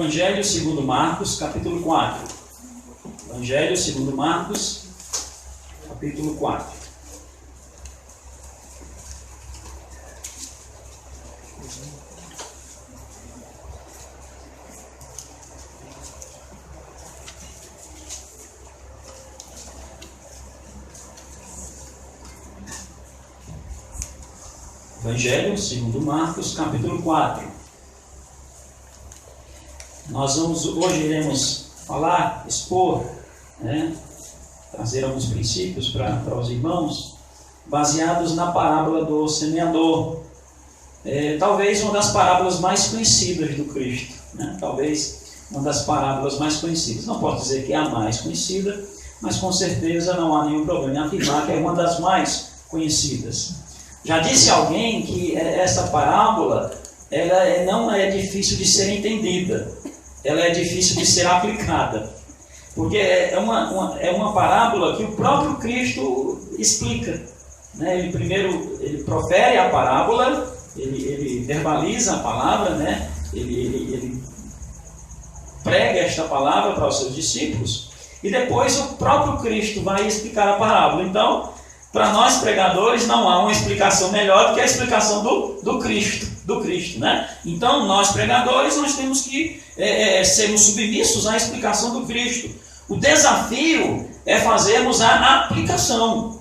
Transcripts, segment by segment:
Evangelho segundo Marcos, capítulo 4. Evangelho segundo Marcos, capítulo 4. Evangelho segundo Marcos, capítulo 4. Hoje iremos falar, expor, trazer alguns princípios para os irmãos, baseados na parábola do semeador. Talvez uma das parábolas mais conhecidas do Cristo. Talvez uma das parábolas mais conhecidas. Não posso dizer que é a mais conhecida, mas com certeza não há nenhum problema em afirmar que é uma das mais conhecidas. Já disse alguém que essa parábola ela não é difícil de ser entendida, ela é difícil de ser aplicada, porque é uma parábola que o próprio Cristo explica. Ele primeiro profere a parábola, ele verbaliza a palavra, ele prega esta palavra para os seus discípulos, e depois o próprio Cristo vai explicar a parábola. Então, para nós pregadores não há uma explicação melhor do que a explicação do Cristo. Então nós pregadores nós temos que sermos submissos à explicação do Cristo. O desafio é fazermos a aplicação.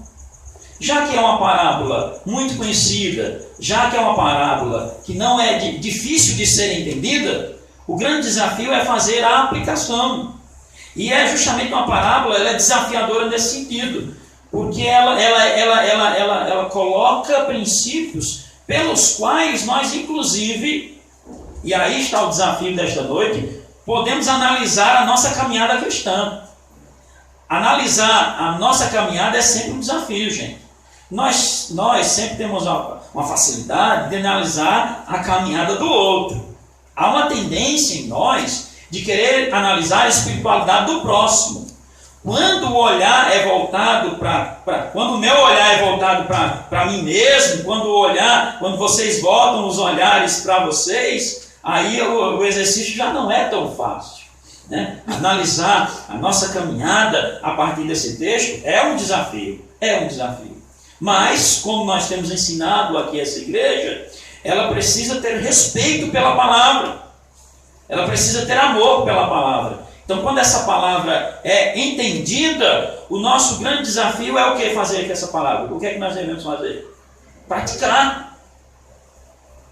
Já que é uma parábola muito conhecida, já que é uma parábola que não é difícil de ser entendida, o grande desafio é fazer a aplicação. E é justamente uma parábola, ela é desafiadora nesse sentido. Porque ela coloca princípios pelos quais nós, inclusive, e aí está o desafio desta noite, podemos analisar a nossa caminhada cristã. Analisar a nossa caminhada é sempre um desafio, gente. Nós sempre temos uma facilidade de analisar a caminhada do outro. Há uma tendência em nós de querer analisar a espiritualidade do próximo. Quando o olhar é voltado quando o meu olhar é voltado para mim mesmo, quando vocês voltam os olhares para vocês, aí o exercício já não é tão fácil. Analisar a nossa caminhada a partir desse texto é um desafio. Mas, como nós temos ensinado aqui essa igreja, ela precisa ter respeito pela palavra. Ela precisa ter amor pela palavra. Então, quando essa palavra é entendida, o nosso grande desafio é o que fazer com essa palavra? O que é que nós devemos fazer? Praticar.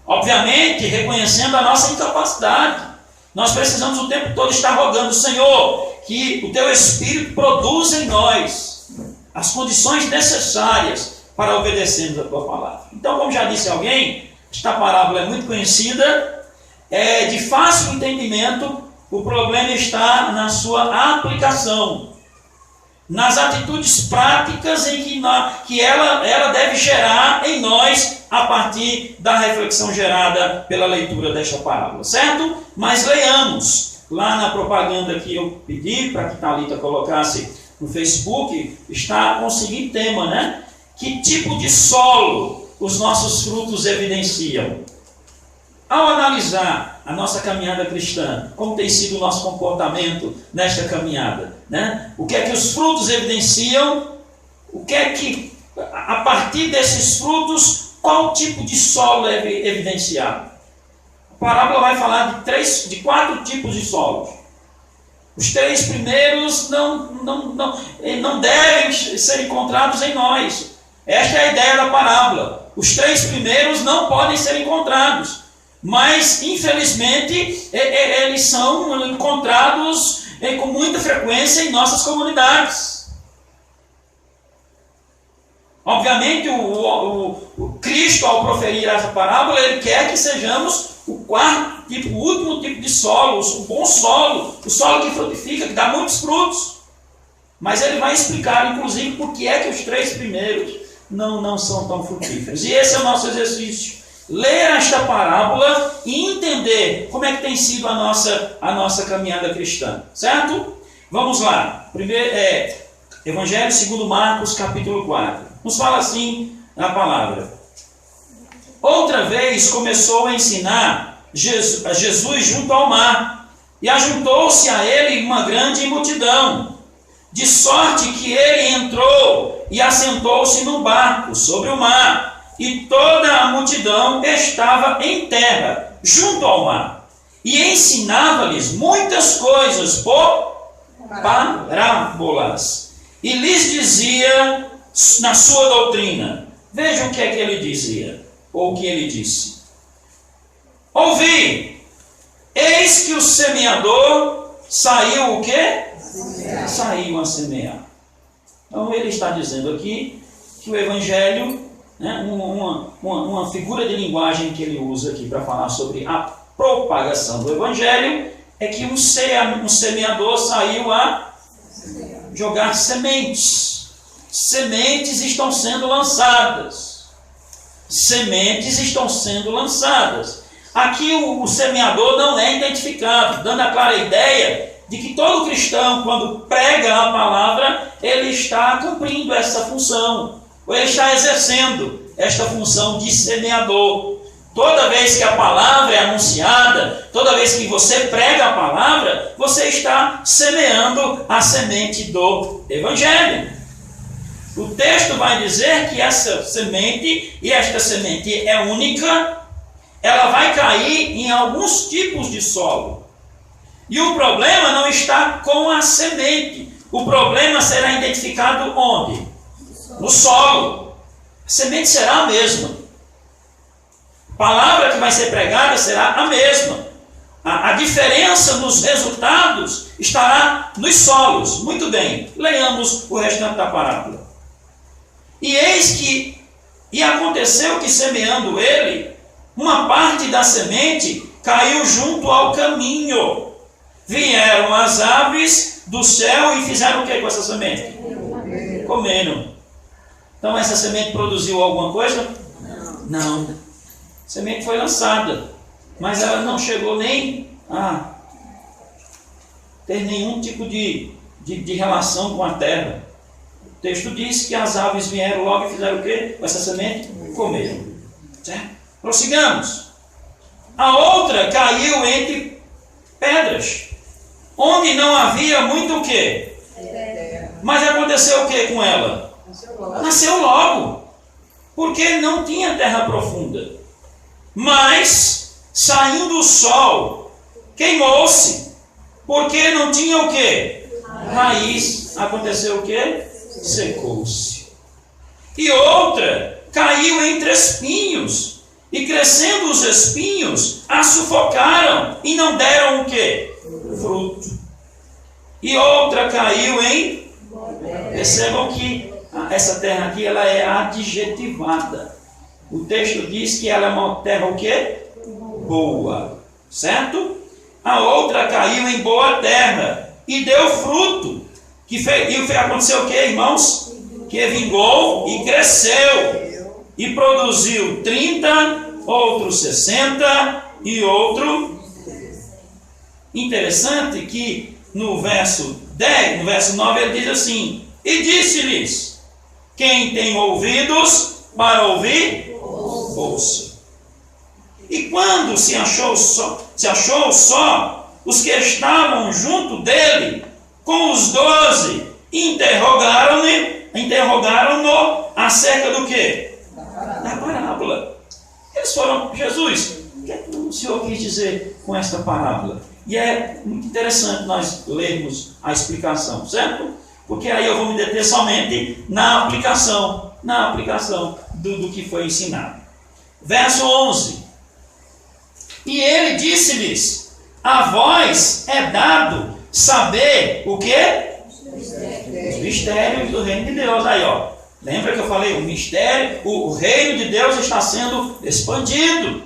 Obviamente, reconhecendo a nossa incapacidade. Nós precisamos o tempo todo estar rogando, Senhor, que o Teu Espírito produza em nós as condições necessárias para obedecermos a Tua palavra. Então, como já disse alguém, esta parábola é muito conhecida, é de fácil entendimento. O problema está na sua aplicação, nas atitudes práticas em que ela deve gerar em nós a partir da reflexão gerada pela leitura desta parábola, certo? Mas leiamos, lá na propaganda que eu pedi para que Thalita colocasse no Facebook, está com o seguinte tema, Que tipo de solo os nossos frutos evidenciam? Ao analisar a nossa caminhada cristã, como tem sido o nosso comportamento nesta caminhada, o que é que os frutos evidenciam? O que é que, a partir desses frutos, qual tipo de solo é evidenciado? A parábola vai falar de 4 tipos de solos. Os 3 primeiros não devem ser encontrados em nós. Esta é a ideia da parábola. Os 3 primeiros não podem ser encontrados. Mas, infelizmente, eles são encontrados com muita frequência em nossas comunidades. Obviamente, o Cristo, ao proferir essa parábola, ele quer que sejamos o 4º tipo, o último tipo de solo, o bom solo, o solo que frutifica, que dá muitos frutos. Mas ele vai explicar, inclusive, por que é que os 3 primeiros não são tão frutíferos. E esse é o nosso exercício. Ler esta parábola e entender como é que tem sido a nossa caminhada cristã, certo? Vamos lá. Primeiro Evangelho segundo Marcos, capítulo 4. Nos fala assim a palavra. Outra vez começou a ensinar Jesus junto ao mar, E ajuntou-se a ele uma grande multidão, de sorte que ele entrou e assentou-se no barco sobre o mar, e toda a multidão estava em terra, junto ao mar, e ensinava-lhes muitas coisas por parábolas, e lhes dizia na sua doutrina. Vejam o que é que ele dizia, ou o que ele disse. Ouvi, eis que o semeador saiu o quê? Saiu a semear. Então ele está dizendo aqui que o Evangelho, né, uma figura de linguagem que ele usa aqui para falar sobre a propagação do Evangelho, é que um semeador saiu a jogar sementes. Sementes estão sendo lançadas. Sementes estão sendo lançadas. Aqui o semeador não é identificado, dando a clara ideia de que todo cristão, quando prega a palavra, ele está cumprindo essa função, ou ele está exercendo esta função de semeador. Toda vez que a palavra é anunciada, toda vez que você prega a palavra, você está semeando a semente do Evangelho. O texto vai dizer que essa semente, e esta semente é única, ela vai cair em alguns tipos de solo. E o problema não está com a semente. O problema será identificado onde? No solo. A semente será a mesma. A palavra que vai ser pregada será a mesma. A diferença nos resultados estará nos solos. Muito bem, leiamos o restante da parábola. E aconteceu que, semeando ele, uma parte da semente caiu junto ao caminho. Vieram as aves do céu e fizeram o que com essa semente? Comeram. Então essa semente produziu alguma coisa? Não. A semente foi lançada, mas ela não chegou nem a ter nenhum tipo de relação com a terra. O texto diz que as aves vieram logo e fizeram o quê com essa semente? Comeram. Certo? Prossigamos. A outra caiu entre pedras, onde não havia muito o quê? Mas aconteceu o que com ela? Nasceu logo. Porque não tinha terra profunda. Mas, saindo o sol, queimou-se. Porque não tinha o quê? Raiz. Aconteceu o quê? Secou-se. E outra caiu entre espinhos. E crescendo os espinhos, a sufocaram e não deram o quê? Fruto. E outra caiu em... Percebam que essa terra aqui ela é adjetivada. O texto diz que ela é uma terra o quê? Boa. Certo? A outra caiu em boa terra e deu fruto. E aconteceu o quê, irmãos? Que vingou e cresceu. E produziu 30, outro 60 e outro... Interessante que no verso 10, no verso 9, ele diz assim: e disse-lhes, quem tem ouvidos para ouvir, ouça. E quando se achou só os que estavam junto dele, com os 12, interrogaram-no acerca do quê? Da parábola. Eles foram: Jesus, o que é que o Senhor quis dizer com esta parábola? E é muito interessante nós lermos a explicação, certo? Porque aí eu vou me deter somente na aplicação do que foi ensinado. Verso 11. E ele disse-lhes: a vós é dado saber o quê? Os mistérios do reino de Deus. Aí, ó. Lembra que eu falei? O mistério, o reino de Deus está sendo expandido.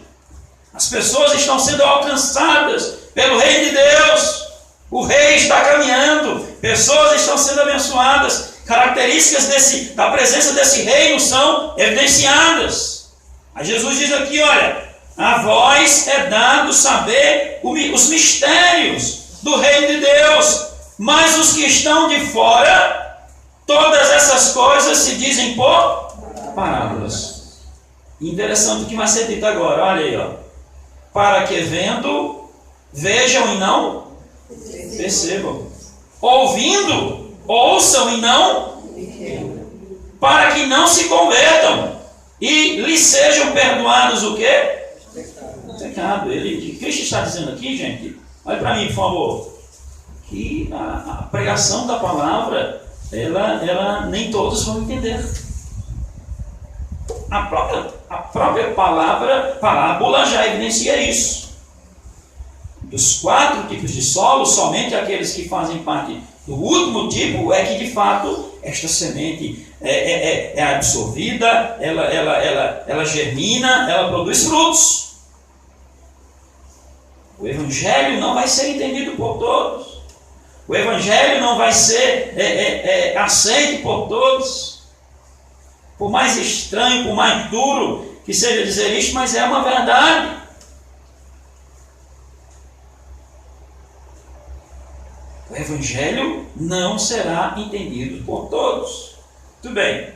As pessoas estão sendo alcançadas pelo reino de Deus. O rei está caminhando. Pessoas estão sendo abençoadas. Características da presença desse reino são evidenciadas. Aí Jesus diz aqui, olha: a vós é dado saber os mistérios do reino de Deus, mas os que estão de fora, todas essas coisas se dizem por parábolas. Interessante o que vai ser dito agora, olha aí, ó. Para que vendo, vejam e não Percebam. Ouvindo, ouçam e não, para que não se convertam e lhes sejam perdoados o quê? Pecado. Cristo está dizendo aqui, gente, olha para mim, por favor, que a pregação da palavra, ela nem todos vão entender. A própria parábola já evidencia isso. Dos 4 tipos de solo, somente aqueles que fazem parte do último tipo é que de fato esta semente é absorvida, ela germina, ela produz frutos. O Evangelho não vai ser entendido por todos. O Evangelho não vai ser aceito por todos. Por mais estranho, por mais duro que seja dizer isso, mas é uma verdade. O Evangelho não será entendido por todos. Tudo bem.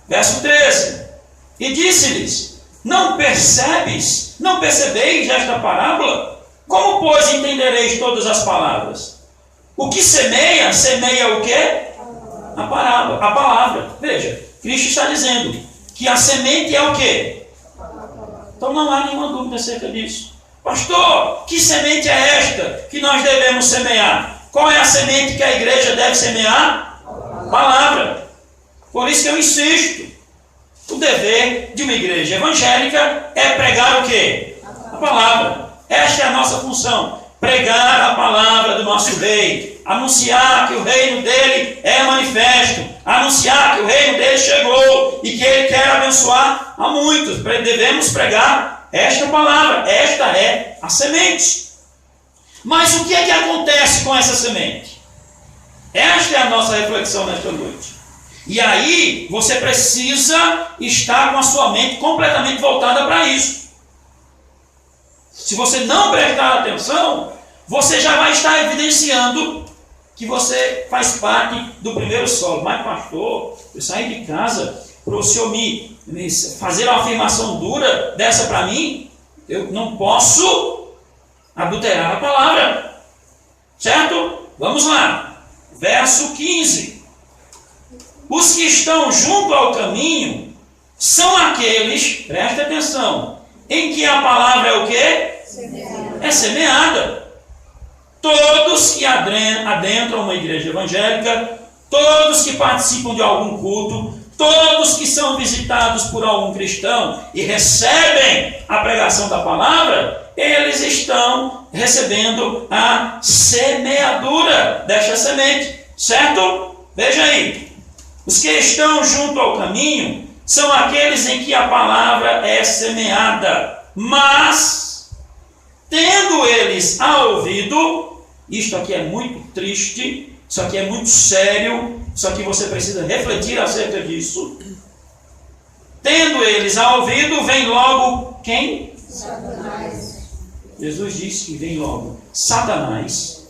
Verso 13. E disse-lhes: não percebeis esta parábola? Como, pois, entendereis todas as palavras? O que semeia o quê? A palavra. Veja, Cristo está dizendo que a semente é o quê? Então não há nenhuma dúvida acerca disso. Pastor, que semente é esta que nós devemos semear? Qual é a semente que a igreja deve semear? Palavra. Por isso que eu insisto. O dever de uma igreja evangélica é pregar o quê? A palavra. Esta é a nossa função. Pregar a palavra do nosso rei. Anunciar que o reino dele é manifesto. Anunciar que o reino dele chegou e que ele quer abençoar a muitos. Devemos pregar esta palavra. Esta é a semente. Mas o que é que acontece com essa semente? Esta é a nossa reflexão nesta noite. E aí você precisa estar com a sua mente completamente voltada para isso. Se você não prestar atenção, você já vai estar evidenciando que você faz parte do primeiro solo. Mas pastor, eu saí de casa para o senhor me fazer uma afirmação dura dessa para mim, eu não posso adulterar a palavra. Certo? Vamos lá. Verso 15. Os que estão junto ao caminho são aqueles, presta atenção, em que a palavra é o quê? É semeada. Todos que adentram uma igreja evangélica, todos que participam de algum culto, todos que são visitados por algum cristão e recebem a pregação da palavra, eles estão recebendo a semeadura desta semente. Certo? Veja aí. Os que estão junto ao caminho são aqueles em que a palavra é semeada. Mas, tendo eles ouvido, isto aqui é muito triste, isso aqui é muito sério, isso aqui você precisa refletir acerca disso. Tendo eles ouvido, vem logo quem? Satanás. Jesus disse que vem logo Satanás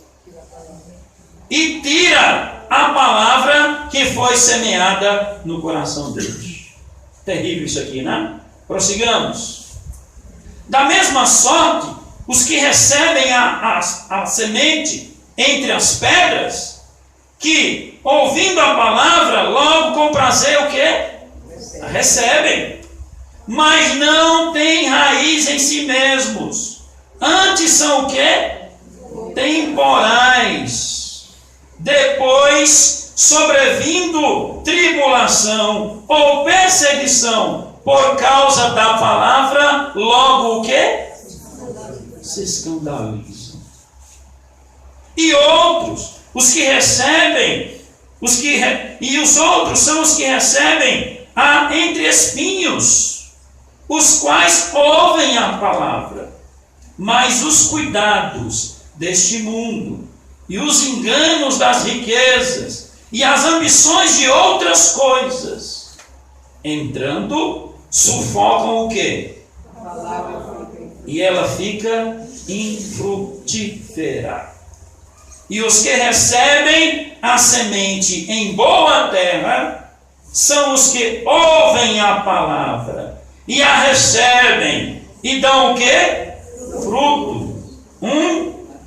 e tira a palavra que foi semeada no coração deles. Terrível isso aqui, né? Prossigamos. Da mesma sorte, os que recebem a semente entre as pedras, que, ouvindo a palavra, logo com prazer o quê? Recebem. Mas não têm raiz em si mesmos. Antes são o quê? Temporais. Depois, sobrevindo tribulação ou perseguição por causa da palavra, logo o quê? Se escandalizam. E outros, os que recebem, e os outros são os que recebem entre espinhos, os quais ouvem a palavra, mas os cuidados deste mundo, e os enganos das riquezas, e as ambições de outras coisas, entrando, sufocam o quê? E ela fica infrutífera. E os que recebem a semente em boa terra, são os que ouvem a palavra, e a recebem, e dão o quê? Fruto.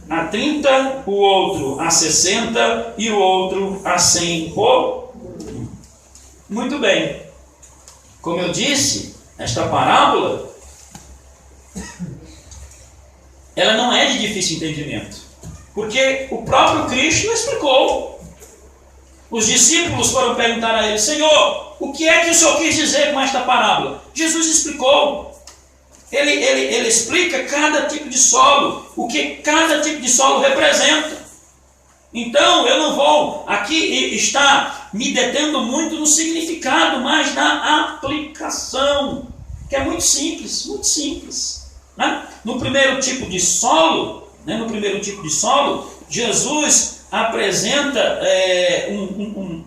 a 30, o outro a 60 e o outro a 100 por. Muito bem. Como eu disse, esta parábola, ela não é de difícil entendimento, porque o próprio Cristo explicou. Os discípulos foram perguntar a ele: Senhor, o que é que o Senhor quis dizer com esta parábola? Jesus explicou. Ele explica cada tipo de solo, o que cada tipo de solo representa. Então, eu não vou aqui estar me detendo muito no significado, mas na aplicação, que é muito simples, né? No primeiro tipo de solo, Jesus apresenta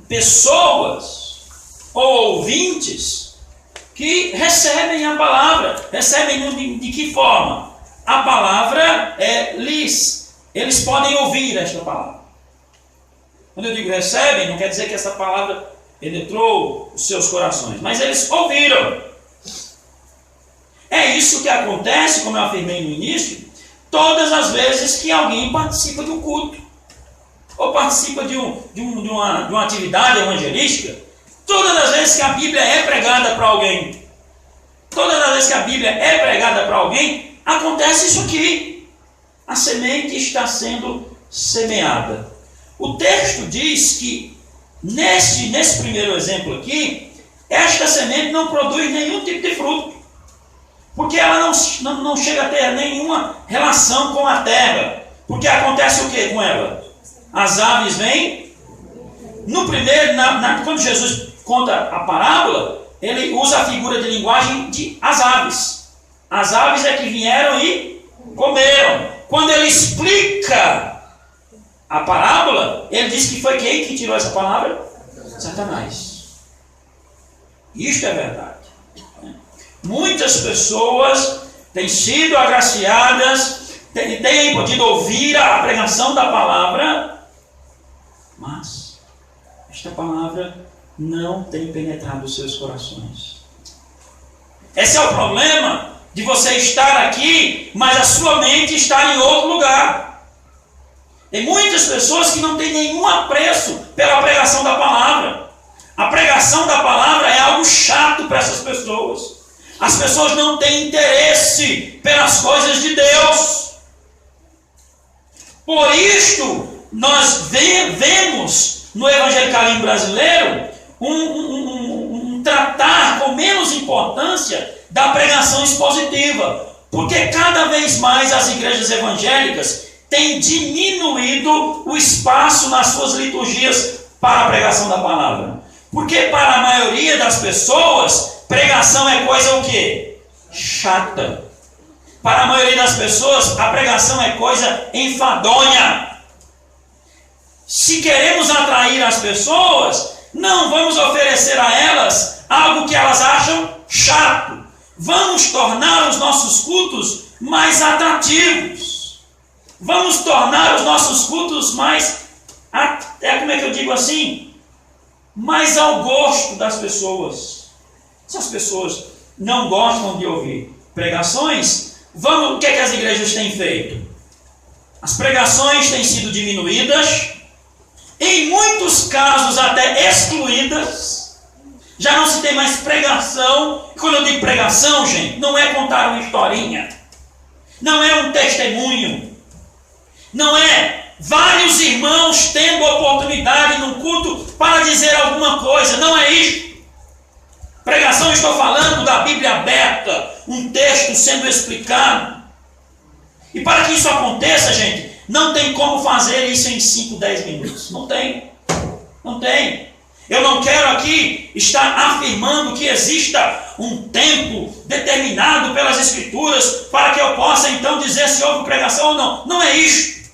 pessoas ou ouvintes que recebem a palavra. Recebem de que forma? A palavra eles podem ouvir esta palavra. Quando eu digo recebem, não quer dizer que essa palavra penetrou os seus corações, mas eles ouviram. É isso que acontece, como eu afirmei no início, todas as vezes que alguém participa de um culto, ou participa de uma atividade evangelística. Todas as vezes que a Bíblia é pregada para alguém, acontece isso aqui. A semente está sendo semeada. O texto diz que, nesse primeiro exemplo aqui, esta semente não produz nenhum tipo de fruto, porque ela não chega a ter nenhuma relação com a terra. Porque acontece o que com ela? As aves vêm. No primeiro, quando Jesus conta a parábola, ele usa a figura de linguagem de as aves. As aves é que vieram e comeram. Quando ele explica a parábola, ele diz que foi quem que tirou essa palavra? Satanás. Isto é verdade. Muitas pessoas têm sido agraciadas, têm podido ouvir a pregação da palavra, mas esta palavra não tem penetrado os seus corações. Esse é o problema de você estar aqui, mas a sua mente está em outro lugar. Tem muitas pessoas que não têm nenhum apreço pela pregação da palavra. A pregação da palavra é algo chato para essas pessoas. As pessoas não têm interesse pelas coisas de Deus. Por isto, nós vemos no evangelicalismo brasileiro um tratar com menos importância da pregação expositiva, porque cada vez mais as igrejas evangélicas têm diminuído o espaço nas suas liturgias para a pregação da palavra. Porque para a maioria das pessoas, pregação é coisa o quê? Chata. Para a maioria das pessoas, a pregação é coisa enfadonha. Se queremos atrair as pessoas, não vamos oferecer a elas algo que elas acham chato. Vamos tornar os nossos cultos mais atrativos. Vamos tornar os nossos cultos mais, como é que eu digo assim? Mais ao gosto das pessoas. Se as pessoas não gostam de ouvir pregações, o que é que as igrejas têm feito? As pregações têm sido diminuídas, em muitos casos até excluídas. Já não se tem mais pregação. E quando eu digo pregação, gente, não é contar uma historinha, não é um testemunho, não é vários irmãos tendo oportunidade num culto para dizer alguma coisa. Não é isso. Pregação, estou falando da Bíblia aberta, um texto sendo explicado. E para que isso aconteça, gente, não tem como fazer isso em 5, 10 minutos. Não tem. Não tem. Eu não quero aqui estar afirmando que exista um tempo determinado pelas Escrituras para que eu possa então dizer se houve pregação ou não. Não é isto.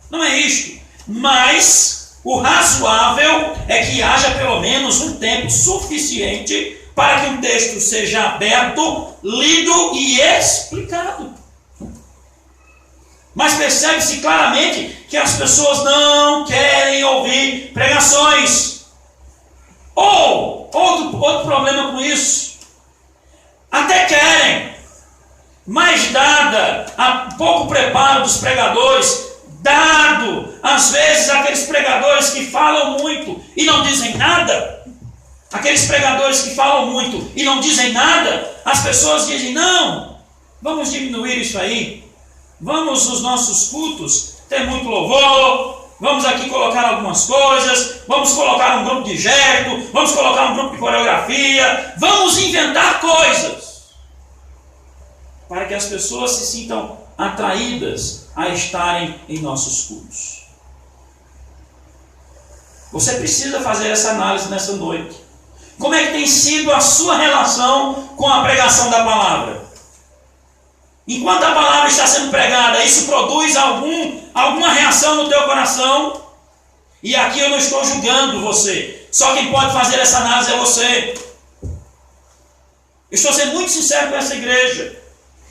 Não é isto. Mas o razoável é que haja pelo menos um tempo suficiente para que um texto seja aberto, lido e explicado. Mas percebe-se claramente que as pessoas não querem ouvir pregações. Ou, outro problema com isso, até querem, mas dada a pouco preparo dos pregadores, dado, às vezes, aqueles pregadores que falam muito e não dizem nada. Aqueles pregadores que falam muito e não dizem nada, as pessoas dizem, não, vamos diminuir isso aí. Vamos nos nossos cultos ter muito louvor, vamos aqui colocar algumas coisas, vamos colocar um grupo de gesto, vamos colocar um grupo de coreografia, vamos inventar coisas para que as pessoas se sintam atraídas a estarem em nossos cultos. Você precisa fazer essa análise nessa noite. Como é que tem sido a sua relação com a pregação da palavra? Enquanto a palavra está sendo pregada, isso produz alguma reação no teu coração? E aqui eu não estou julgando você. Só quem pode fazer essa análise é você. Eu estou sendo muito sincero com essa igreja.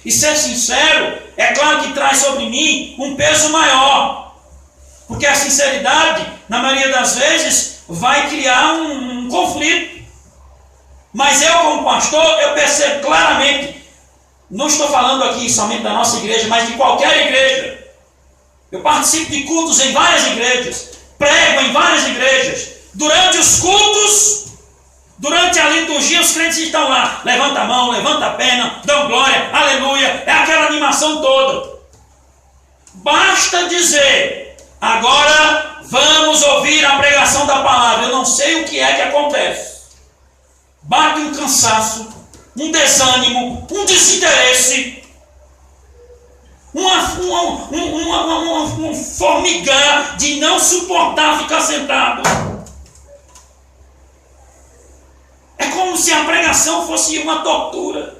E ser sincero, é claro que traz sobre mim um peso maior. Porque a sinceridade, na maioria das vezes, vai criar um conflito. Mas eu, como pastor, eu percebo claramente, não estou falando aqui somente da nossa igreja, mas de qualquer igreja. Eu participo de cultos em várias igrejas, prego em várias igrejas. Durante os cultos, durante a liturgia, os crentes estão lá, levanta a mão, levanta a perna, dão glória, aleluia, é aquela animação toda. Basta dizer, agora vamos ouvir a pregação da palavra. Eu não sei o que é que acontece. Bate um cansaço, um desânimo, um desinteresse, um formigar de não suportar ficar sentado. É como se a pregação fosse uma tortura.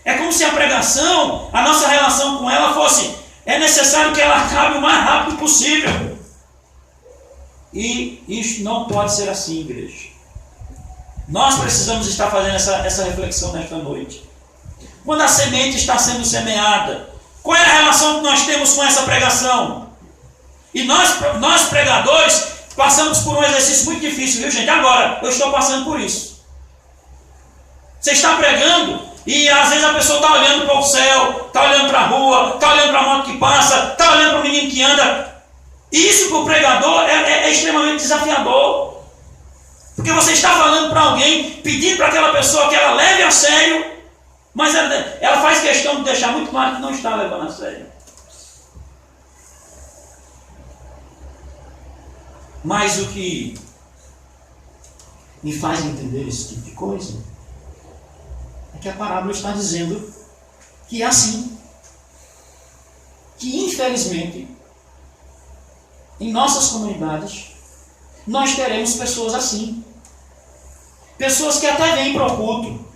É como se a pregação, a nossa relação com ela fosse, é necessário que ela acabe o mais rápido possível. E isso não pode ser assim, igreja. Nós precisamos estar fazendo essa reflexão nesta noite. Quando a semente está sendo semeada, qual é a relação que nós temos com essa pregação? E nós pregadores, passamos por um exercício muito difícil, viu gente? Agora, eu estou passando por isso. Você está pregando e às vezes a pessoa está olhando para o céu, está olhando para a rua, está olhando para a moto que passa, está olhando para o menino que anda. E isso para o pregador é extremamente desafiador. Porque você está falando para alguém, pedindo para aquela pessoa que ela leve a sério, mas ela faz questão de deixar muito claro que não está levando a sério. Mas o que me faz entender esse tipo de coisa é que a parábola está dizendo que é assim. Que infelizmente, em nossas comunidades, nós teremos pessoas assim. Pessoas que até vêm para o culto.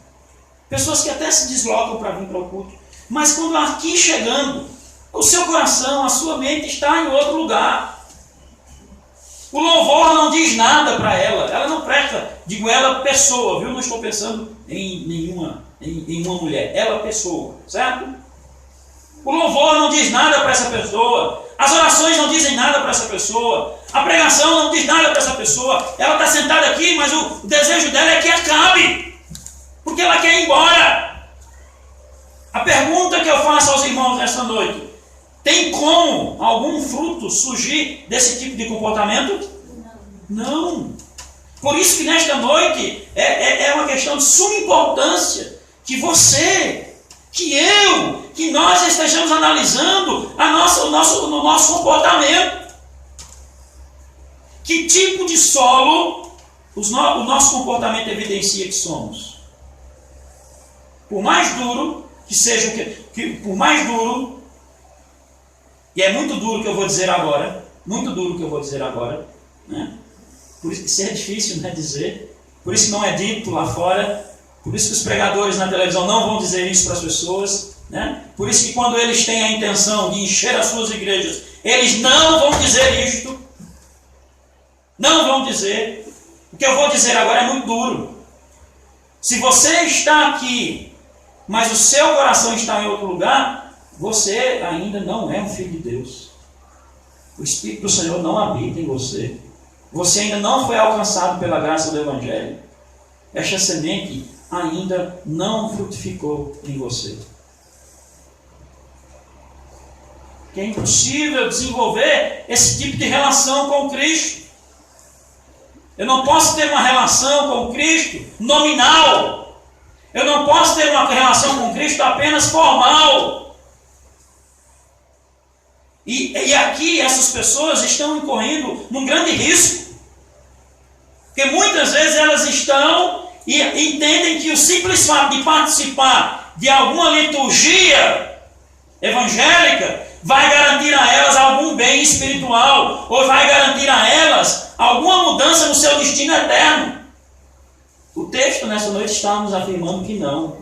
Pessoas que até se deslocam para vir para o culto. Mas quando aqui chegando, o seu coração, a sua mente está em outro lugar. O louvor não diz nada para ela. Ela não presta, digo ela pessoa, viu? Não estou pensando em uma mulher. Ela pessoa, certo? O louvor não diz nada para essa pessoa. As orações não dizem nada para essa pessoa. A pregação não diz nada para essa pessoa. Ela está sentada aqui, mas o desejo dela é que acabe. Porque ela quer ir embora. A pergunta que eu faço aos irmãos nesta noite: tem como algum fruto surgir desse tipo de comportamento? Não. Por isso que nesta noite é uma questão de suma importância que você, que eu, que nós estejamos analisando o nosso comportamento. Que tipo de solo o nosso comportamento evidencia que somos? Por mais duro que seja, por mais duro, e é muito duro o que eu vou dizer agora, né? Por isso que isso é difícil, né, dizer, por isso que não é dito lá fora, por isso que os pregadores na televisão não vão dizer isso para as pessoas, né? Por isso que quando eles têm a intenção de encher as suas igrejas, eles não vão dizer isto, não vão dizer. O que eu vou dizer agora é muito duro. Se você está aqui, mas o seu coração está em outro lugar, você ainda não é um filho de Deus. O Espírito do Senhor não habita em você. Você ainda não foi alcançado pela graça do Evangelho. Esta semente ainda não frutificou em você. que é impossível desenvolver esse tipo de relação com Cristo. Eu não posso ter uma relação com Cristo nominal. Eu não posso ter uma relação com Cristo apenas formal. E aqui essas pessoas estão incorrendo num grande risco. Porque muitas vezes elas estão e entendem que o simples fato de participar de alguma liturgia evangélica vai garantir a elas algum bem espiritual, ou vai garantir a elas alguma mudança no seu destino eterno. O texto nessa noite está nos afirmando que não.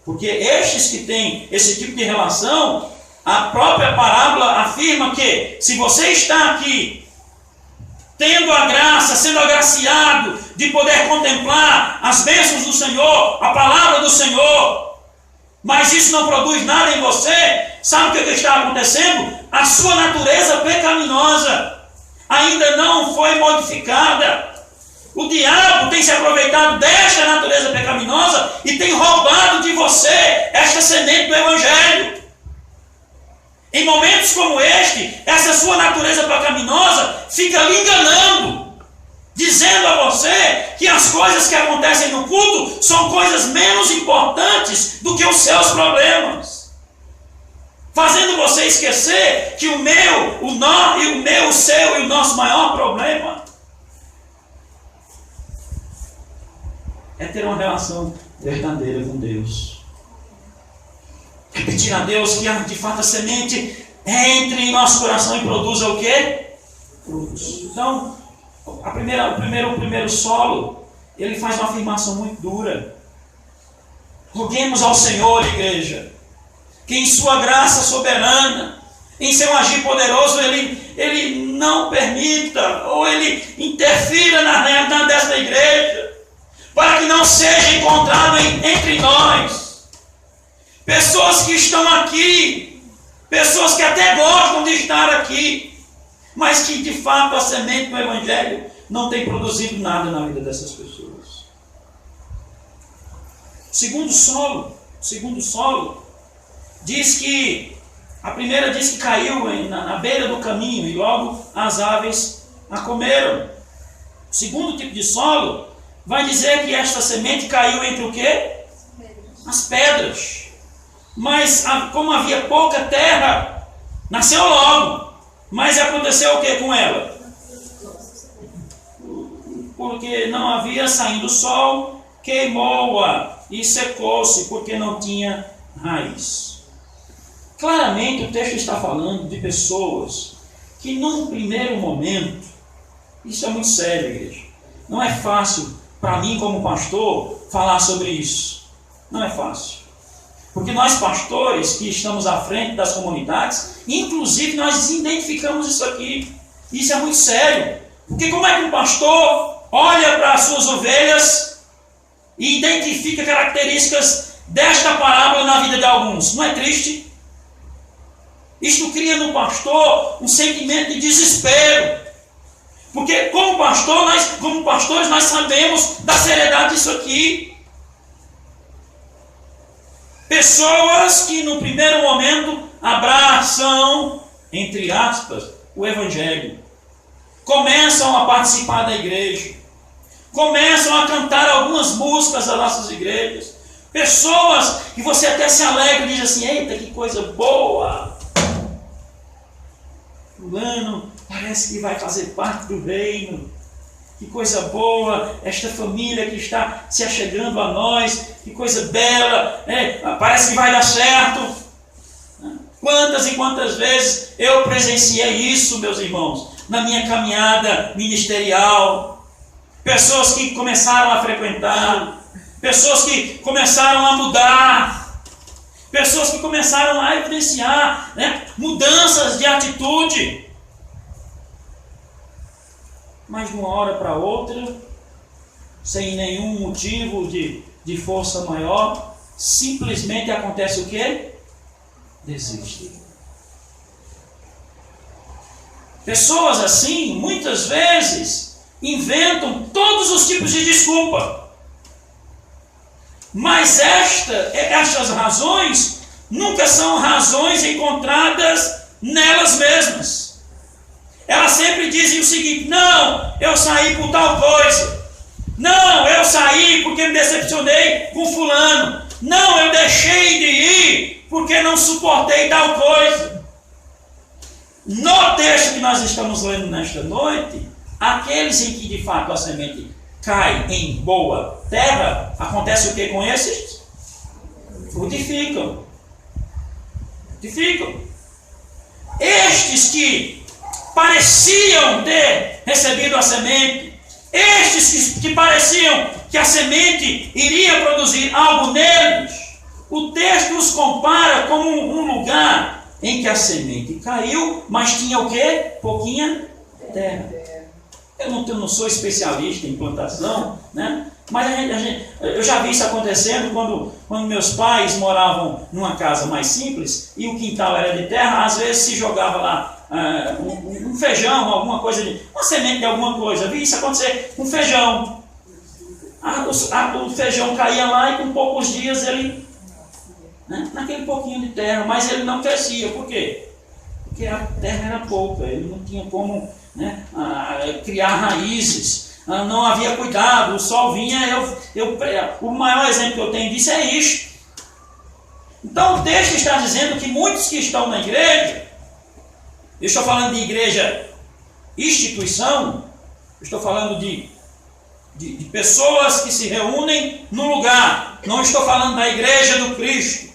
Porque estes que têm esse tipo de relação, a própria parábola afirma que se você está aqui tendo a graça, sendo agraciado de poder contemplar as bênçãos do Senhor, a palavra do Senhor, mas isso não produz nada em você, sabe o que está acontecendo? A sua natureza pecaminosa ainda não foi modificada. O diabo tem se aproveitado desta natureza pecaminosa e tem roubado de você esta semente do Evangelho. Em momentos como este, essa sua natureza pecaminosa fica lhe enganando, dizendo a você que as coisas que acontecem no culto são coisas menos importantes do que os seus problemas, fazendo você esquecer que o seu e o nosso maior problema é ter uma relação verdadeira com Deus. É pedir a Deus que de fato a semente entre em nosso coração e produza o quê? Frutos. Então, o primeiro solo, ele faz uma afirmação muito dura. Roguemos ao Senhor, igreja, que em sua graça soberana, em seu agir poderoso, ele não permita, ou ele interfira na realidade desta igreja, para que não seja encontrado entre nós pessoas que estão aqui, pessoas que até gostam de estar aqui, mas que de fato a semente do Evangelho não tem produzido nada na vida dessas pessoas. Segundo solo, diz que, a primeira diz que caiu na beira do caminho e logo as aves a comeram. O segundo tipo de solo vai dizer que esta semente caiu entre o quê? As pedras. Mas como havia pouca terra, nasceu logo. Mas aconteceu o que com ela? Porque não havia saindo o sol, queimou-a e secou-se, porque não tinha raiz. Claramente o texto está falando de pessoas que num primeiro momento, isso é muito sério, igreja, não é fácil para mim como pastor falar sobre isso. Não é fácil. Porque nós pastores que estamos à frente das comunidades, inclusive nós identificamos isso aqui. Isso é muito sério. Porque como é que um pastor olha para as suas ovelhas e identifica características desta parábola na vida de alguns? Não é triste? Isto cria no pastor um sentimento de desespero. Porque como pastores nós sabemos da seriedade disso aqui. Pessoas que no primeiro momento abraçam, entre aspas, o Evangelho. Começam a participar da igreja. Começam a cantar algumas músicas das nossas igrejas. Pessoas que você até se alegra e diz assim, eita, que coisa boa. Fulano parece que vai fazer parte do reino. Que coisa boa, esta família que está se achegando a nós, que coisa bela, parece que vai dar certo. Quantas e quantas vezes eu presenciei isso, meus irmãos, na minha caminhada ministerial. Pessoas que começaram a frequentar, pessoas que começaram a mudar, pessoas que começaram a evidenciar mudanças de atitude. Mas de uma hora para outra, sem nenhum motivo de força maior, simplesmente acontece o quê? Desiste. Pessoas assim, muitas vezes, inventam todos os tipos de desculpa. Mas estas razões nunca são razões encontradas nelas mesmas. Elas sempre dizem o seguinte: não, eu saí por tal coisa. Não, eu saí porque me decepcionei com fulano. Não, eu deixei de ir porque não suportei tal coisa. No texto que nós estamos lendo nesta noite, aqueles em que de fato a semente cai em boa terra, acontece o que com esses? Frutificam. Estes que pareciam ter recebido a semente, estes que pareciam que a semente iria produzir algo neles, o texto os compara como um lugar em que a semente caiu, mas tinha o quê? Pouquinha terra. Eu não sou especialista em plantação, né? Mas eu já vi isso acontecendo quando meus pais moravam numa casa mais simples e o quintal era de terra. Às vezes se jogava lá um feijão, alguma coisa, uma semente de alguma coisa. Eu vi isso acontecer com feijão. O feijão caía lá e com poucos dias ele, né, naquele pouquinho de terra, mas ele não crescia. Por quê? Porque a terra era pouca, ele não tinha como, né, criar raízes. Não havia cuidado, o sol vinha. O maior exemplo que eu tenho disso é isto. Então o texto está dizendo que muitos que estão na igreja, eu estou falando de igreja instituição, eu estou falando de pessoas que se reúnem no lugar, não estou falando da igreja do Cristo,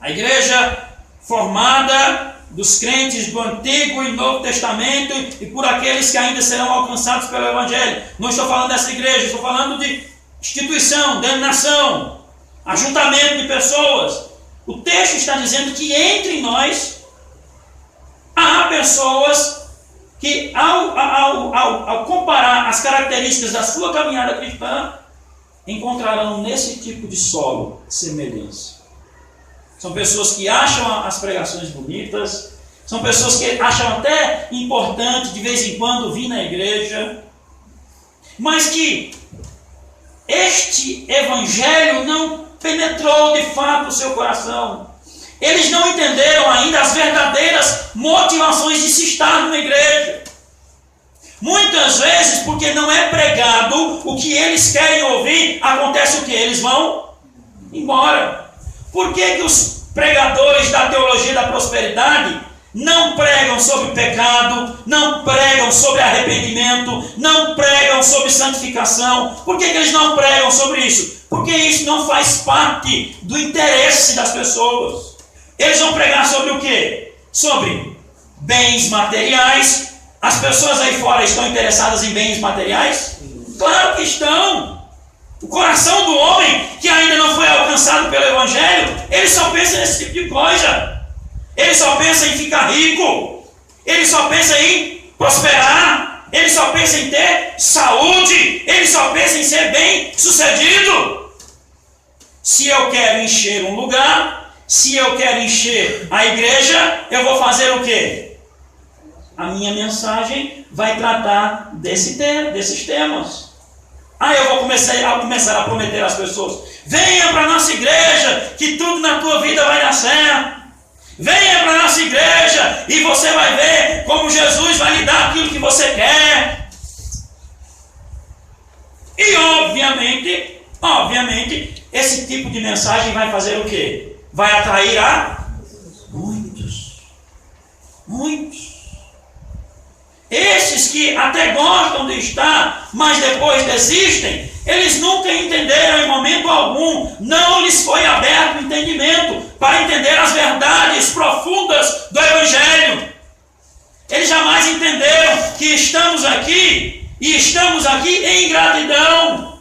a igreja formada dos crentes do Antigo e Novo Testamento e por aqueles que ainda serão alcançados pelo Evangelho. Não estou falando dessa igreja, estou falando de instituição, denominação, ajuntamento de pessoas. O texto está dizendo que entre nós há pessoas que ao comparar as características da sua caminhada cristã, encontrarão nesse tipo de solo semelhança. São pessoas que acham as pregações bonitas, são pessoas que acham até importante de vez em quando vir na igreja, mas que este evangelho não penetrou de fato o seu coração. Eles não entenderam ainda as verdadeiras motivações de se estar numa igreja. Muitas vezes, porque não é pregado o que eles querem ouvir, acontece o que? Eles vão embora. Por que os pregadores da teologia da prosperidade não pregam sobre pecado, não pregam sobre arrependimento, não pregam sobre santificação? Por que eles não pregam sobre isso? Porque isso não faz parte do interesse das pessoas. Eles vão pregar sobre o quê? Sobre bens materiais. As pessoas aí fora estão interessadas em bens materiais? Claro que estão. O coração do homem que ainda não foi alcançado pelo Evangelho, ele só pensa nesse tipo de coisa. Ele só pensa em ficar rico. Ele só pensa em prosperar. Ele só pensa em ter saúde. Ele só pensa em ser bem sucedido. Se eu quero encher um lugar, se eu quero encher a igreja, eu vou fazer o quê? A minha mensagem vai tratar desses temas. Eu vou começar a prometer às pessoas: venha para a nossa igreja, que tudo na tua vida vai dar certo. Venha para a nossa igreja e você vai ver como Jesus vai lhe dar aquilo que você quer. E obviamente, esse tipo de mensagem vai fazer o quê? Vai atrair a muitos. Esses que até gostam de estar, mas depois desistem, eles nunca entenderam em momento algum, não lhes foi aberto o entendimento para entender as verdades profundas do Evangelho. Eles jamais entenderam que estamos aqui em gratidão,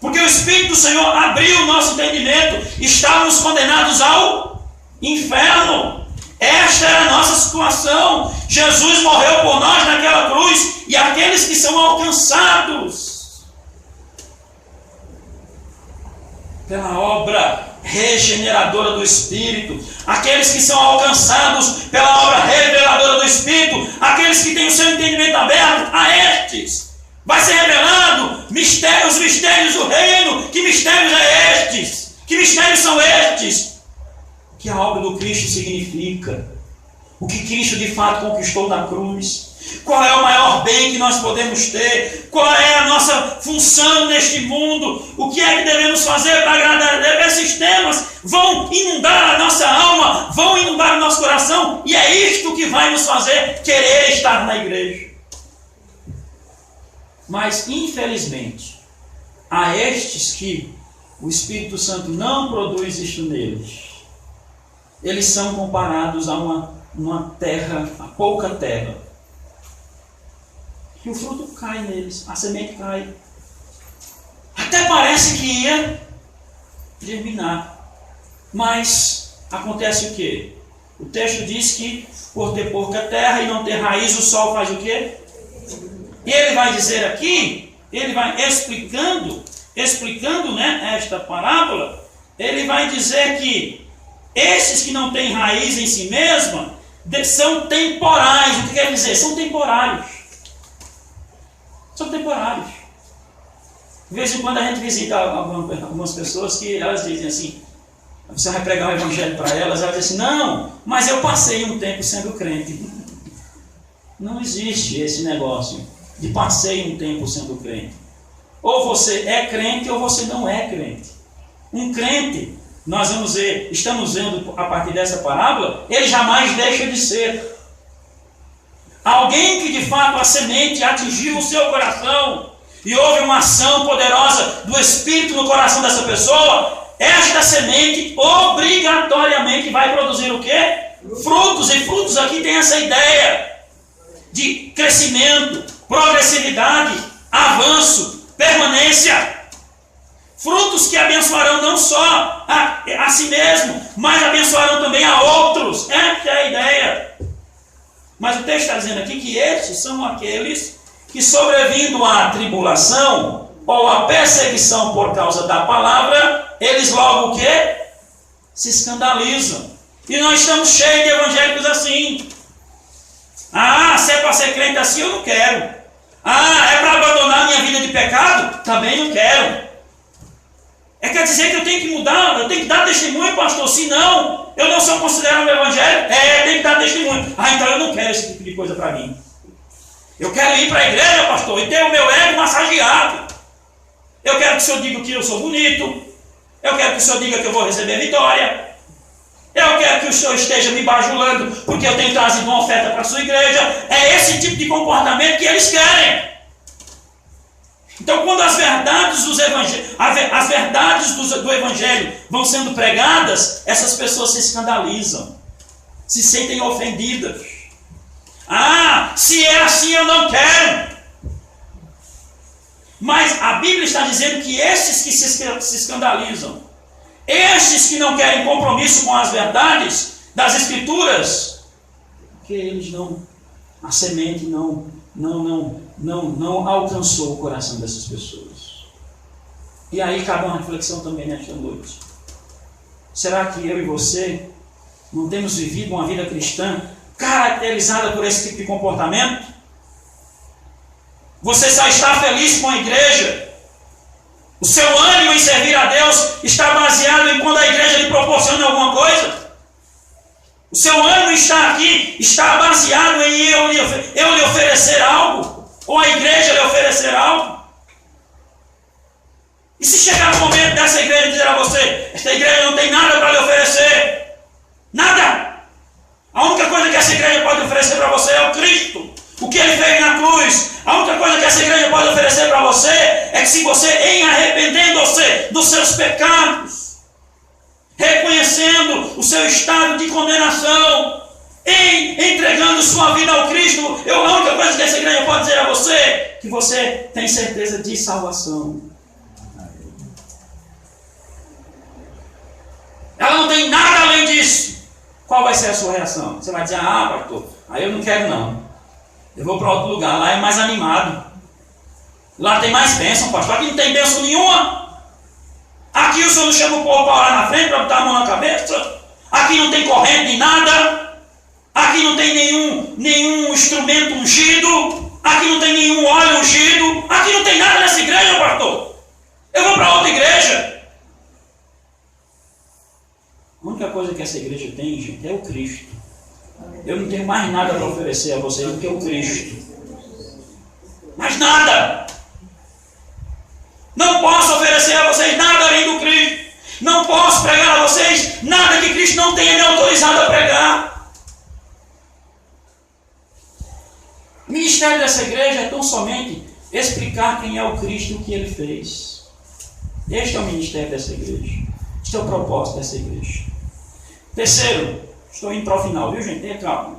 porque o Espírito do Senhor abriu o nosso entendimento. Estávamos condenados ao inferno. Esta era a nossa situação. Jesus morreu por nós naquela cruz, e aqueles que são alcançados pela obra regeneradora do Espírito, aqueles que são alcançados pela obra reveladora do Espírito, aqueles que têm o seu entendimento aberto, a estes vai ser revelado os mistérios do reino. Que mistérios é estes? Que mistérios são estes? Que a obra do Cristo significa. o que Cristo de fato conquistou na cruz. Qual é o maior bem que nós podemos ter? Qual é a nossa função neste mundo? O que é que devemos fazer para agradar a Deus? Esses temas vão inundar a nossa alma, vão inundar o nosso coração, e é isto que vai nos fazer querer estar na igreja. Mas, infelizmente, há estes que o Espírito Santo não produz isto neles. Eles são comparados a uma terra, a pouca terra. E o fruto cai neles, a semente cai. Até parece que ia germinar. Mas acontece o quê? O texto diz que por ter pouca terra e não ter raiz, o sol faz o quê? E ele vai dizer aqui, ele vai explicando, né, esta parábola, ele vai dizer que esses que não têm raiz em si mesma são temporais. O que quer dizer? São temporários. São temporários. De vez em quando a gente visita algumas pessoas que elas dizem assim, você vai pregar o evangelho para elas, elas dizem assim, não, mas eu passei um tempo sendo crente. Não existe esse negócio de passei um tempo sendo crente. Ou você é crente ou você não é crente. Um crente, nós vamos ver, estamos vendo a partir dessa parábola, ele jamais deixa de ser. Alguém que de fato a semente atingiu o seu coração e houve uma ação poderosa do Espírito no coração dessa pessoa, esta semente obrigatoriamente vai produzir o quê? Frutos. E frutos aqui tem essa ideia de crescimento, progressividade, avanço, permanência. Frutos que abençoarão não só a si mesmo, mas abençoarão também a outros. Essa é a ideia. Mas o texto está dizendo aqui que estes são aqueles que, sobrevindo à tribulação ou à perseguição por causa da palavra, eles logo o quê? Se escandalizam. E nós estamos cheios de evangélicos assim. Ah, se é para ser crente assim, eu não quero. Ah, é para abandonar minha vida de pecado? Também não quero. Quer dizer que eu tenho que mudar, eu tenho que dar testemunho, pastor, senão eu não sou considerado no evangelho. Tem que dar testemunho. Ah, então eu não quero esse tipo de coisa para mim. Eu quero ir para a igreja, pastor, e ter o meu ego massageado. Eu quero que o senhor diga que eu sou bonito. Eu quero que o senhor diga que eu vou receber vitória. Eu quero que o senhor esteja me bajulando porque eu tenho trazido uma oferta para a sua igreja. É esse tipo de comportamento que eles querem. Então, quando as verdades do evangelho vão sendo pregadas, essas pessoas se escandalizam, se sentem ofendidas. Ah, se é assim eu não quero. Mas a Bíblia está dizendo que esses que se escandalizam, estes que não querem compromisso com as verdades das Escrituras, que eles não, a semente não alcançou o coração dessas pessoas. E aí cabe uma reflexão também nesta noite. Será que eu e você não temos vivido uma vida cristã caracterizada por esse tipo de comportamento? Você só está feliz com a igreja? O seu ânimo em servir a Deus está baseado em quando a igreja lhe proporciona alguma coisa? O seu ânimo está baseado em eu lhe oferecer algo? Ou a igreja lhe oferecer algo? E se chegar no momento dessa igreja dizer a você, esta igreja não tem nada para lhe oferecer? Nada! A única coisa que essa igreja pode oferecer para você é o Cristo. O que Ele fez na cruz. A única coisa que essa igreja pode oferecer para você é que se você, em arrependendo-se dos seus pecados, reconhecendo o seu estado de condenação, em entregando sua vida ao Cristo, a única coisa que essa igreja pode dizer a você, que você tem certeza de salvação. Ela não tem nada além disso. Qual vai ser a sua reação? Você vai dizer, pastor, aí eu não quero não. Eu vou para outro lugar, lá é mais animado. Lá tem mais bênção, pastor. Aqui não tem bênção nenhuma. Aqui o senhor não chama o povo para orar na frente, para botar a mão na cabeça. Aqui não tem corrente nem nada. Aqui não tem nenhum instrumento ungido. Aqui não tem nenhum óleo ungido. Aqui não tem nada nessa igreja, pastor. Eu vou para outra igreja. A única coisa que essa igreja tem, gente, é o Cristo. Eu não tenho mais nada para oferecer a vocês do que o Cristo. Mais nada. Não posso oferecer a vocês nada além do Cristo. Não posso pregar a vocês nada que Cristo não tenha me autorizado a pregar. O ministério dessa igreja é tão somente explicar quem é o Cristo e o que ele fez. Este é o ministério dessa igreja. Este é o propósito dessa igreja. Terceiro, estou indo para o final, viu gente? Tenha calma.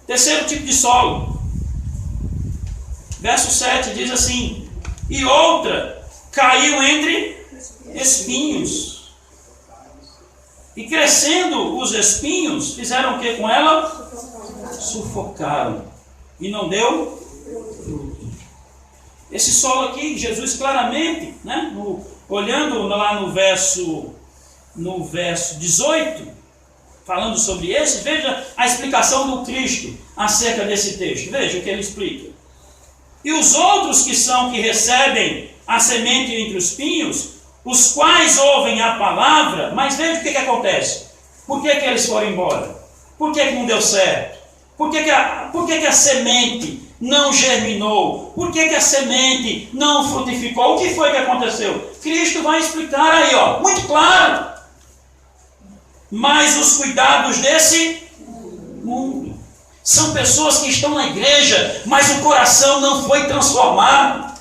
Terceiro tipo de solo. Verso 7 diz assim: e outra caiu entre espinhos. E crescendo os espinhos, fizeram o que com ela? Sufocaram. E não deu fruto. Esse solo aqui, Jesus claramente, né, olhando lá no verso 18, falando sobre esse, veja a explicação do Cristo acerca desse texto. Veja o que ele explica. E os outros que recebem a semente entre os espinhos, os quais ouvem a palavra, mas veja o que acontece. Por que eles foram embora? Por que não deu certo? Por que a semente não germinou? Por que a semente não frutificou? O que foi que aconteceu? Cristo vai explicar aí, ó, muito claro. Mas os cuidados desse mundo. São pessoas que estão na igreja, mas o coração não foi transformado.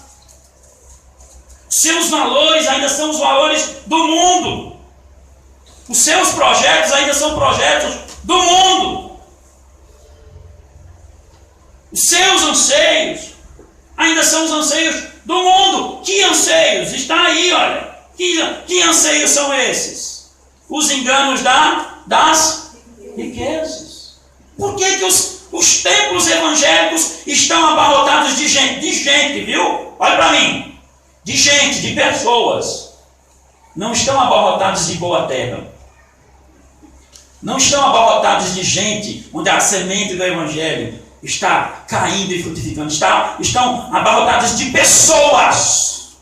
Seus valores ainda são os valores do mundo. Os seus projetos ainda são projetos do mundo. Os seus anseios ainda são os anseios do mundo. Que anseios? Está aí, olha. Que anseios são esses? Os enganos das riquezas. Por que os templos evangélicos estão abarrotados de gente, viu? Olha para mim. De gente, de pessoas. Não estão abarrotados de boa terra. Não estão abarrotados de gente onde a semente do evangelho está caindo e frutificando. Estão abarrotados de pessoas.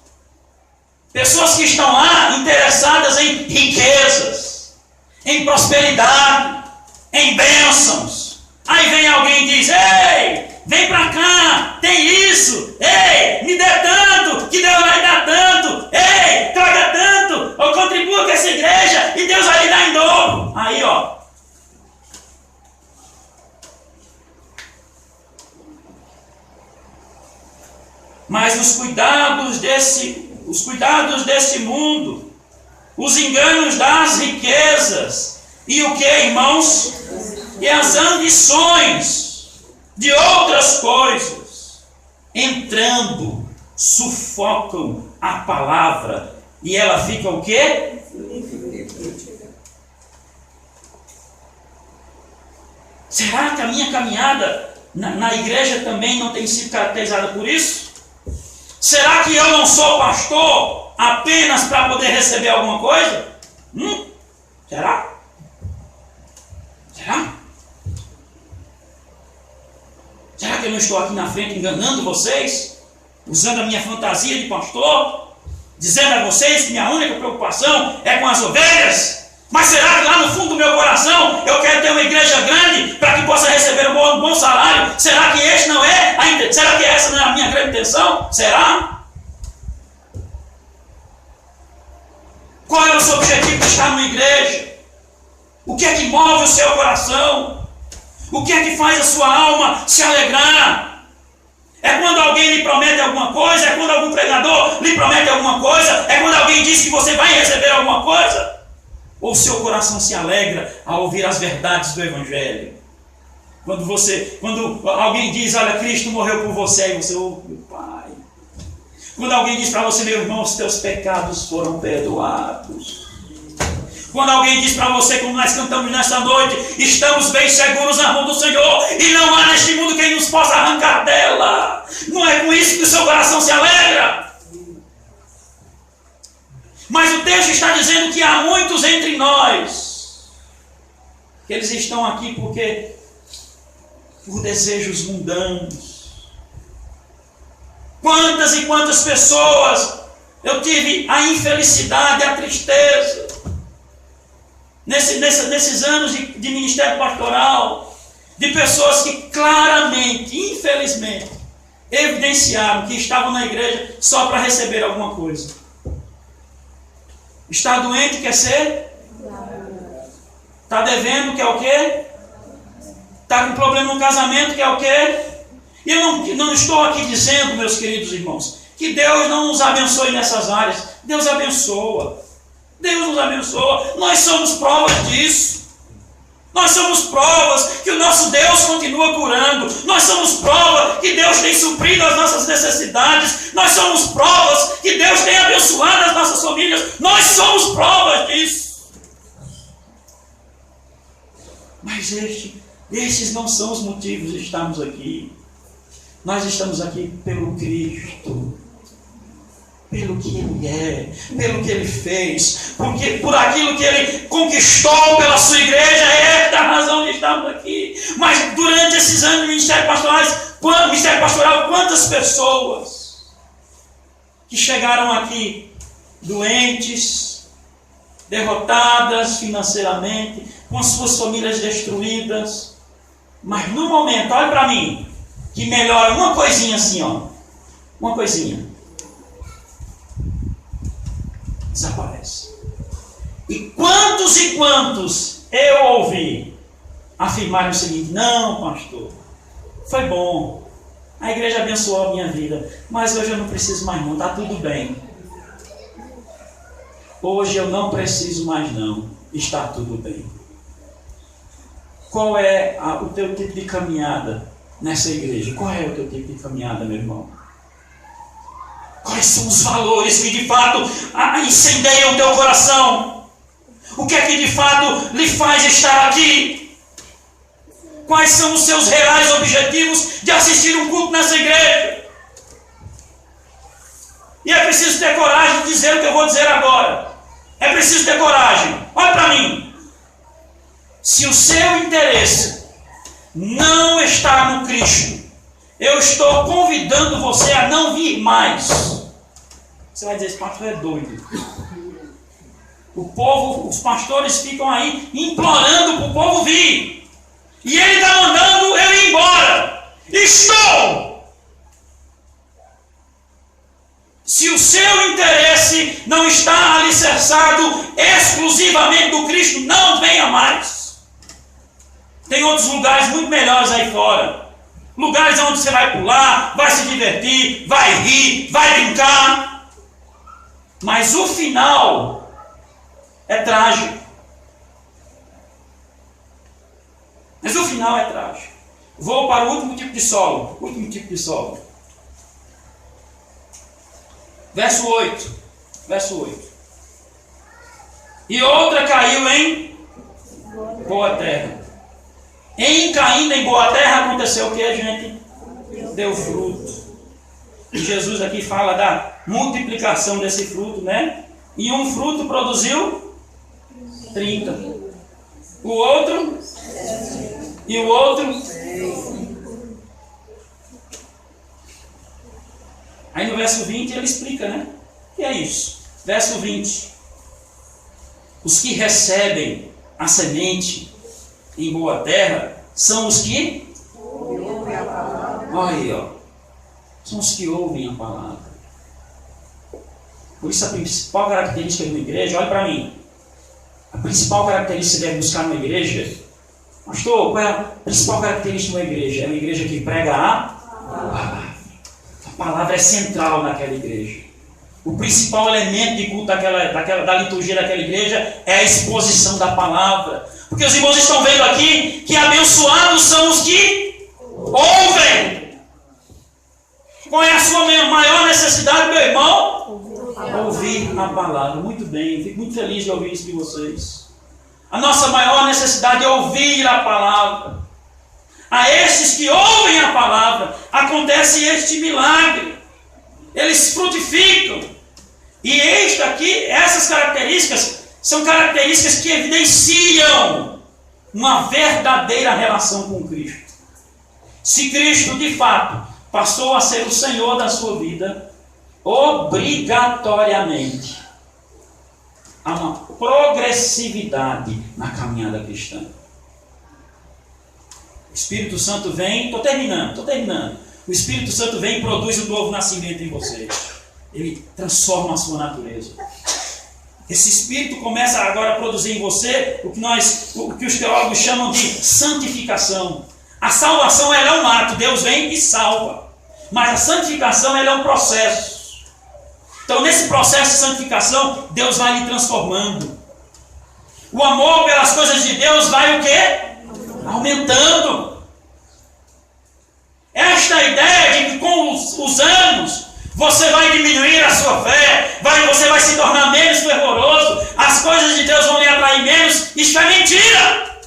Pessoas que estão lá interessadas em riquezas, em prosperidade, em bênçãos. Aí vem alguém e diz: ei, vem para cá, tem isso, ei, me dê tanto, que Deus vai dar tanto, ei, traga tanto, ou contribua com essa igreja e Deus vai lhe dar em dobro. Aí, ó. Mas os cuidados desse mundo, os enganos das riquezas, e o que, irmãos? E as ambições de outras coisas, entrando, sufocam a palavra, e ela fica o quê? Será que a minha caminhada na igreja também não tem sido caracterizada por isso? Será que eu não sou pastor apenas para poder receber alguma coisa? Será? Será? Será que eu não estou aqui na frente enganando vocês? Usando a minha fantasia de pastor? Dizendo a vocês que minha única preocupação é com as ovelhas? Mas será que lá no fundo do meu coração eu quero ter uma igreja grande para que possa receber um bom salário? Será que essa não é a minha grande intenção? Será? Qual é o seu objetivo de estar numa igreja? O que é que move o seu coração? O que é que faz a sua alma se alegrar? É quando alguém lhe promete alguma coisa? É quando algum pregador lhe promete alguma coisa? É quando alguém diz que você vai receber alguma coisa? Ou seu coração se alegra ao ouvir as verdades do Evangelho? Quando alguém diz: olha, Cristo morreu por você, aí você ouve: meu Pai. Quando alguém diz para você: meu irmão, os teus pecados foram perdoados. Quando alguém diz para você, como nós cantamos nesta noite: estamos bem seguros na mão do Senhor, e não há neste mundo quem nos possa arrancar dela. Não é com isso que o seu coração se alegra? Mas o texto está dizendo que há muitos entre nós, que eles estão aqui por desejos mundanos. Quantas e quantas pessoas eu tive a infelicidade, a tristeza, nesses anos de ministério pastoral, de pessoas que claramente, infelizmente, evidenciaram que estavam na igreja só para receber alguma coisa. Está doente, quer ser? Está devendo, quer o quê? Está com problema no casamento, quer o quê? E eu não estou aqui dizendo, meus queridos irmãos, que Deus não nos abençoe nessas áreas. Deus abençoa. Deus nos abençoa. Nós somos provas disso. Nós somos provas que o nosso Deus continua curando. Nós somos provas que Deus tem suprido as nossas necessidades. Nós somos provas que Deus tem abençoado as nossas famílias. Nós somos provas disso. Mas esses não são os motivos de estarmos aqui. Nós estamos aqui pelo Cristo. Pelo que Ele é, pelo que Ele fez, porque por aquilo que Ele conquistou pela sua igreja, é esta a razão de estarmos aqui. Mas durante esses anos de ministério pastoral, quantas pessoas que chegaram aqui doentes, derrotadas financeiramente, com suas famílias destruídas, mas no momento, olha para mim, que melhora uma coisinha assim, ó, uma coisinha, desaparece. E quantos eu ouvi afirmarem o seguinte: não, pastor, foi bom, a igreja abençoou a minha vida, mas hoje eu não preciso mais não, está tudo bem. Hoje eu não preciso mais não, está tudo bem. Qual é o teu tipo de caminhada nessa igreja? Qual é o teu tipo de caminhada, meu irmão? Quais são os valores que de fato incendeiam o teu coração? O que é que de fato lhe faz estar aqui? Quais são os seus reais objetivos de assistir um culto nessa igreja? E é preciso ter coragem de dizer o que eu vou dizer agora. É preciso ter coragem. Olha para mim. Se o seu interesse não está no Cristo, eu estou convidando você a não vir mais. Você vai dizer: esse pastor é doido. O povo, os pastores ficam aí implorando para o povo vir. E ele está mandando eu ir embora. Estou! Se o seu interesse não está alicerçado exclusivamente do Cristo, não venha mais. Tem outros lugares muito melhores aí fora. Lugares onde você vai pular, vai se divertir, vai rir, vai brincar. Mas o final é trágico. Mas o final é trágico. Vou para o último tipo de solo. Último tipo de solo. Verso 8. Verso 8. E outra caiu em boa terra. Em caindo em boa terra aconteceu o que, gente? Deu fruto. E Jesus aqui fala da multiplicação desse fruto, né? E um fruto produziu 30. O outro? E o outro? Aí no verso 20 ele explica, né? O que é isso? Verso 20. Os que recebem a semente em boa terra são os que ouvem a palavra. Olha aí, ó. São os que ouvem a palavra. Por isso a principal característica de uma igreja, olha para mim. A principal característica que você deve buscar numa igreja, pastor, qual é a principal característica de uma igreja? É uma igreja que prega a palavra. A palavra é central naquela igreja. O principal elemento de culto da liturgia daquela igreja é a exposição da palavra. Porque os irmãos estão vendo aqui que abençoados são os que ouvem. Qual é a sua maior necessidade, meu irmão? Ouvir a palavra. Muito bem, fico muito feliz de ouvir isso de vocês. A nossa maior necessidade é ouvir a palavra. A estes que ouvem a palavra, acontece este milagre. Eles frutificam. E este aqui, essas características, são características que evidenciam uma verdadeira relação com Cristo. Se Cristo, de fato, passou a ser o Senhor da sua vida, obrigatoriamente há uma progressividade na caminhada cristã. O Espírito Santo vem, estou terminando. O Espírito Santo vem e produz o novo nascimento em você. Ele transforma a sua natureza. Esse Espírito começa agora a produzir em você o que os teólogos chamam de santificação. A salvação ela é um ato, Deus vem e salva. Mas a santificação ela é um processo. Então nesse processo de santificação, Deus vai lhe transformando. O amor pelas coisas de Deus vai o quê? Aumentando. Esta ideia de que com os anos você vai diminuir a sua fé, você vai se tornar menos fervoroso, as coisas de Deus vão lhe atrair menos, isso é mentira.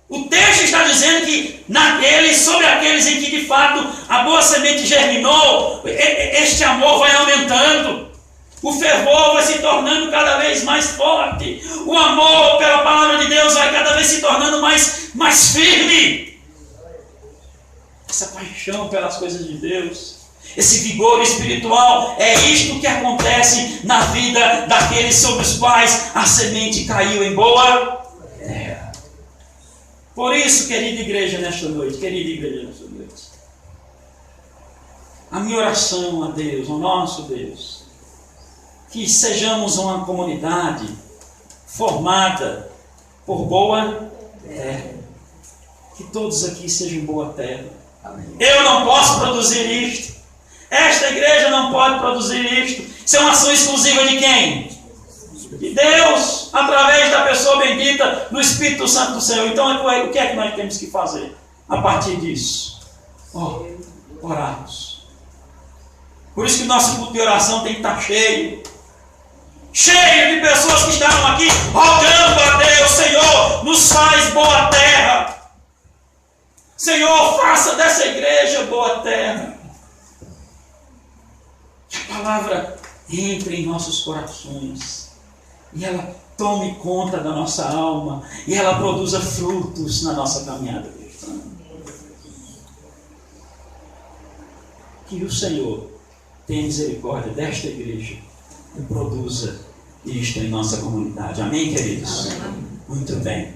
O texto está dizendo que sobre aqueles em que de fato a boa semente germinou, este amor vai aumentando. O fervor vai se tornando cada vez mais forte. O amor pela palavra de Deus vai cada vez se tornando mais firme. Essa paixão pelas coisas de Deus, esse vigor espiritual, é isto que acontece na vida daqueles sobre os quais a semente caiu em boa terra. Por isso, querida igreja, nesta noite, a minha oração a Deus, ao nosso Deus, que sejamos uma comunidade formada por boa terra. Que todos aqui sejam boa terra. Amém. Eu não posso produzir isto. Esta igreja não pode produzir isto. Isso é uma ação exclusiva de quem? De Deus, através da pessoa bendita do Espírito Santo do Senhor. Então, o que é que nós temos que fazer a partir disso? Orarmos. Por isso que o nosso culto de oração tem que estar cheio de pessoas que estavam aqui rogando a Deus: Senhor, nos faz boa terra. Senhor, faça dessa igreja boa terra. Que a palavra entre em nossos corações e ela tome conta da nossa alma e ela produza frutos na nossa caminhada cristã. Que o Senhor tenha misericórdia desta igreja e produza isto em nossa comunidade. Amém, queridos? Amém. Muito bem.